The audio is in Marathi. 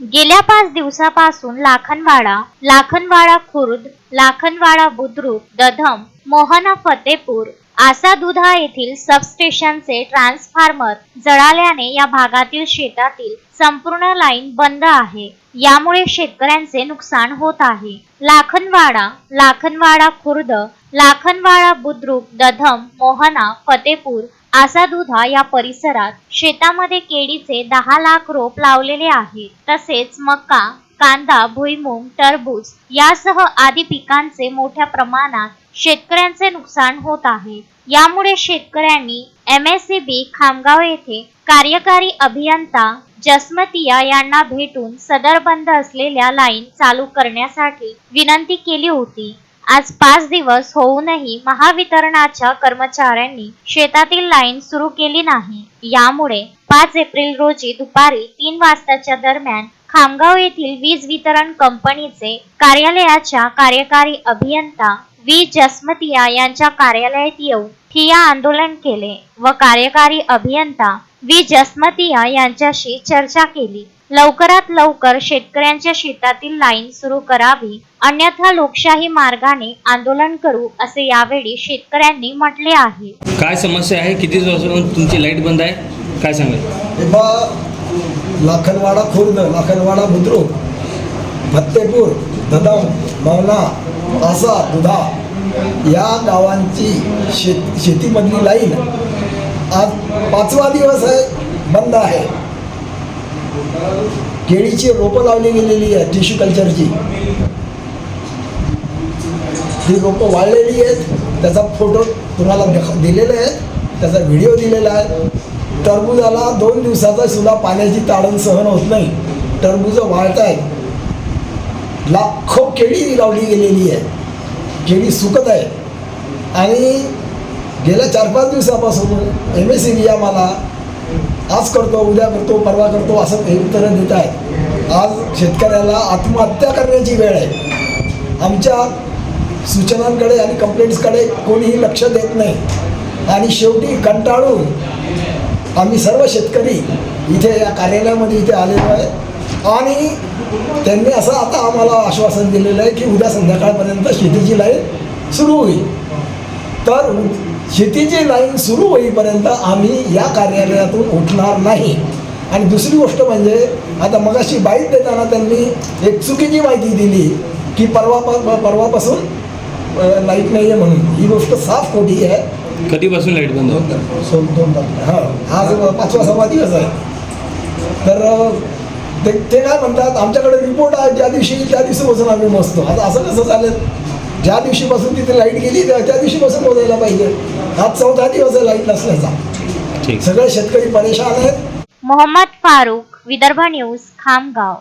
गेल्या 5 दिवसापासून लाखनवाडा खुर्द, लाखनवाडा बुद्रुक, दधम, मोहना फतेपूर, आसादुधा येथील सबस्टेशनचे ट्रान्सफॉर्मर जळाल्याने या भागातील शेतातील संपूर्ण लाईन बंद आहे। यामुळे शेतकऱ्यांचे नुकसान होत आहे। लाखनवाडा खुर्द, लाखनवाडा बुद्रुक, दधम, मोहना फतेपूर, आसादुधा या परिसरात शेतामध्ये केळीचे 10 लाख रोप लावलेले आहेत। तसेच मका, कांदा, भुईमूग, टरबूज यासह आदी पिकांचे मोठ्या प्रमाणात शेतकऱ्यांचे नुकसान होत आहे। यामुळे शेतकऱ्यांनी MSEB खामगाव येथे कार्यकारी अभियंता जसमतिया यांना भेटून सदर बंद असलेल्या लाईन चालू करण्यासाठी विनंती केली होती। आज 5 दिवस होऊनही महावितरणाच्या कर्मचाऱ्यांनी शेतातील लाईन सुरू केली नाही। यामुळे 5 एप्रिल रोजी दुपारी 3 वाजताच्या दरम्यान खामगाव येथील वीज वितरण कंपनीचे कार्यालयाच्या कार्यकारी अभियंता V जसमतिया यांच्या कार्यालयात येऊन ठिय्या आंदोलन केले व कार्यकारी अभियंता V जसमतिया यांच्याशी चर्चा केली। लवकरात लवकर शेतकऱ्यांच्या शेतातील लाईन सुरू करावी, अन्यथा लोकशाही मार्गाने आंदोलन करू असे यावेळी शेतकऱ्यांनी म्हटले आहे। काय समस्या आहे? किती दिवसापासून तुमची लाईट बंद आहे? काय सांगाल? लाखनवाडा खुर्द, लाखनवाडा बुद्रुक, फतेपूर, दधम, मोहना, आसादुधा या गावांची शेतीमधली लाईन आज 5वा दिवस आहे बंद आहे। केळीची रोपं लावली गेलेली आहे, टिश्यू कल्चरची ती रोपं वाळलेली आहेत। त्याचा फोटो तुम्हाला दिलेला आहे, त्याचा व्हिडिओ दिलेला आहे। टरबूजाला 2 दिवसाचा सुद्धा पाण्याची ताडण सहन होत नाही, टरबूज वाळत आहेत। लाखो केळी लावली गेलेली आहे, केळी सुकत आहे आणि गेल्या 4-5 दिवसापासून MSEB आम्हाला आज करतो, उद्या करतो, परवा करतो असं हे उत्तरं देत आहेत। आज शेतकऱ्याला आत्महत्या करण्याची वेळ आहे। आमच्या सूचनांकडे आणि कंप्लेंट्सकडे कोणीही लक्ष देत नाही आणि शेवटी कंटाळून आम्ही सर्व शेतकरी इथे या कार्यालयामध्ये इथे आलेलो आहे आणि त्यांनी असं आता आम्हाला आश्वासन दिलेलं आहे की उद्या संध्याकाळपर्यंत शेतीची लाईन सुरू होईल। तर शेतीची लाईन सुरू होईपर्यंत आम्ही या कार्यालयातून उठणार नाही। आणि दुसरी गोष्ट म्हणजे आता मगाशी बाईट देताना त्यांनी एक चुकीची माहिती दिली की परवापासून लाईट नाही आहे म्हणून। ही गोष्ट साफ खोटी आहे। कधीपासून लाईट बंद? 2 हां, आज 5वा दिवस आहे। तर ते काय म्हणतात, आमच्याकडे रिपोर्ट आहे ज्या दिवशीपासून आम्ही मोजतो। आता असं कसं चालेल? ज्या दिवशीपासून तिथे लाईट गेली त्या दिवशीपासून मोजायला पाहिजे। आज 14 दिवस आहे लाईट नसल्याचा। सगळे शेतकरी परेशान आहेत। मोहम्मद फारूक, विदर्भ न्यूज, खामगाव।